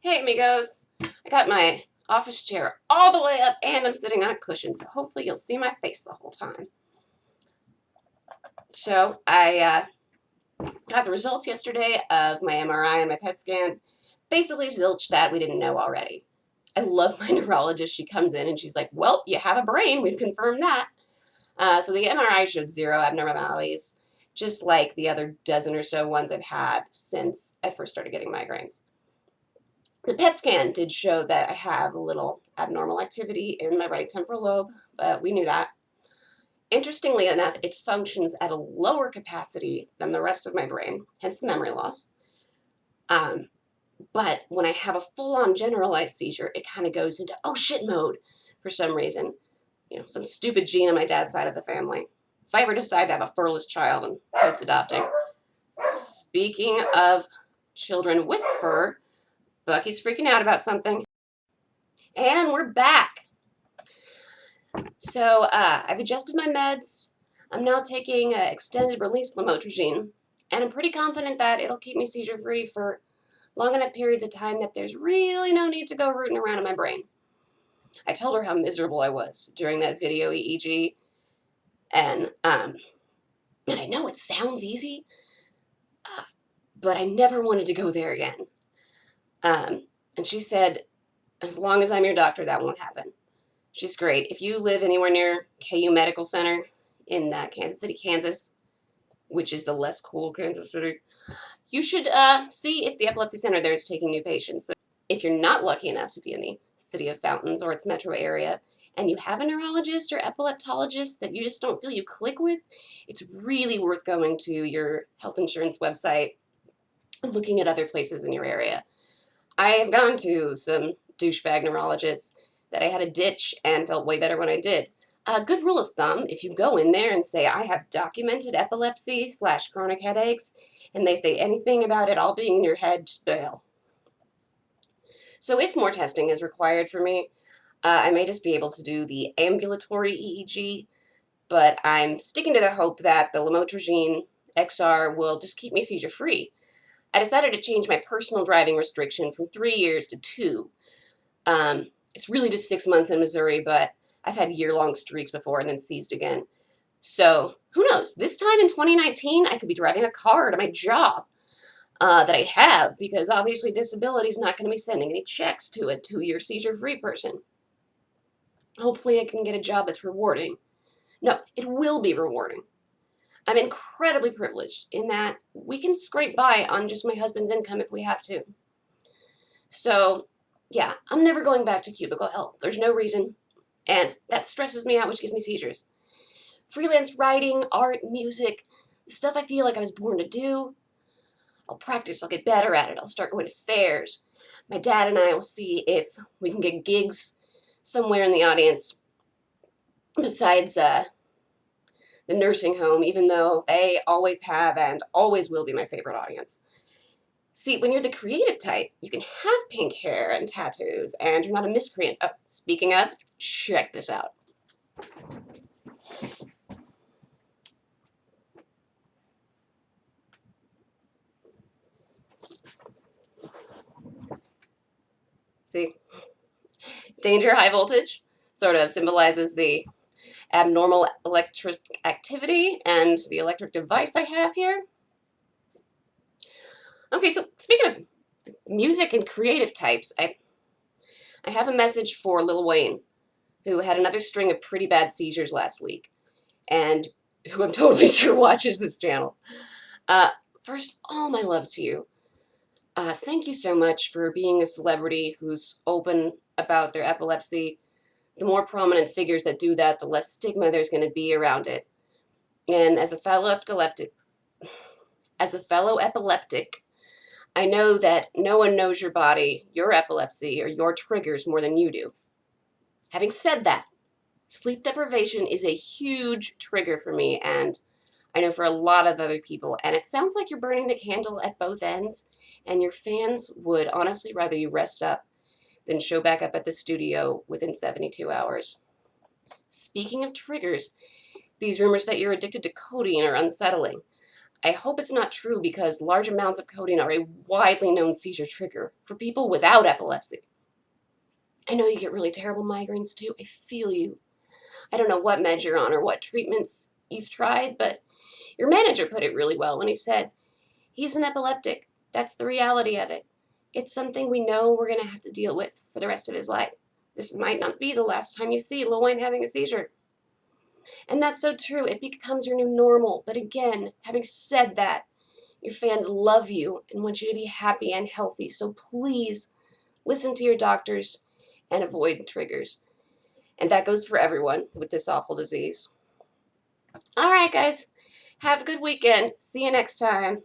Hey amigos, I got my office chair all the way up and I'm sitting on a cushion, so hopefully you'll see my face the whole time. So I got the results yesterday of my MRI and my PET scan. Basically zilch that we didn't know already. I love my neurologist. She comes in and she's like, well, you have a brain. We've confirmed that. So the MRI showed 0 abnormalities, just like the other dozen or so ones I've had since I first started getting migraines. The PET scan did show that I have a little abnormal activity in my right temporal lobe, but we knew that. Interestingly enough, it functions at a lower capacity than the rest of my brain, hence the memory loss. But when I have a full-on generalized seizure, it kind of goes into oh shit mode for some reason. You know, some stupid gene on my dad's side of the family. If I ever decide to have a furless child and totes adopting. Speaking of children with fur, Bucky's freaking out about something. And we're back. So I've adjusted my meds. I'm now taking extended release lamotrigine. And I'm pretty confident that it'll keep me seizure free for long enough periods of time that there's really no need to go rooting around in my brain. I told her how miserable I was during that video EEG. And I know it sounds easy, but I never wanted to go there again. And she said, as long as I'm your doctor, that won't happen. She's great. If you live anywhere near KU Medical Center in Kansas City, Kansas, which is the less cool Kansas City, you should see if the epilepsy center there is taking new patients. But if you're not lucky enough to be in the City of Fountains or its metro area, and you have a neurologist or epileptologist that you just don't feel you click with, it's really worth going to your health insurance website and looking at other places in your area. I have gone to some douchebag neurologists that I had to ditch and felt way better when I did. A good rule of thumb, if you go in there and say, I have documented epilepsy / chronic headaches, and they say anything about it all being in your head, just bail. So if more testing is required for me, I may just be able to do the ambulatory EEG, but I'm sticking to the hope that the lamotrigine XR will just keep me seizure free. I decided to change my personal driving restriction from 3 years to 2. It's really just 6 months in Missouri, but I've had year-long streaks before and then seized again. So who knows? This time in 2019, I could be driving a car to my job that I have, because obviously disability is not going to be sending any checks to a 2-year seizure-free person. Hopefully I can get a job that's rewarding. No, it will be rewarding. I'm incredibly privileged in that we can scrape by on just my husband's income if we have to. So, yeah, I'm never going back to cubicle hell. There's no reason. And that stresses me out, which gives me seizures. Freelance writing, art, music, stuff I feel like I was born to do. I'll practice, I'll get better at it, I'll start going to fairs. My dad and I will see if we can get gigs somewhere in the audience besides the nursing home, even though they always have and always will be my favorite audience. See, when you're the creative type, you can have pink hair and tattoos, and you're not a miscreant. Oh, speaking of, check this out. See? Danger, high voltage sort of symbolizes the abnormal electric activity and the electric device I have here. Okay, so speaking of music and creative types, I have a message for Lil Wayne, who had another string of pretty bad seizures last week, and who I'm totally sure watches this channel. First, all my love to you. Thank you so much for being a celebrity who's open about their epilepsy. The more prominent figures that do that, the less stigma there's going to be around it. And as a fellow epileptic, I know that no one knows your body, your epilepsy, or your triggers more than you do. Having said that, sleep deprivation is a huge trigger for me, and I know for a lot of other people, and it sounds like you're burning the candle at both ends, and your fans would honestly rather you rest up than show back up at the studio within 72 hours. Speaking of triggers, these rumors that you're addicted to codeine are unsettling. I hope it's not true because large amounts of codeine are a widely known seizure trigger for people without epilepsy. I know you get really terrible migraines too. I feel you. I don't know what meds you're on or what treatments you've tried, but your manager put it really well when he said, he's an epileptic. That's the reality of it. It's something we know we're going to have to deal with for the rest of his life. This might not be the last time you see Lil Wayne having a seizure. And that's so true. It becomes your new normal. But again, having said that, your fans love you and want you to be happy and healthy. So please listen to your doctors and avoid triggers. And that goes for everyone with this awful disease. All right, guys. Have a good weekend. See you next time.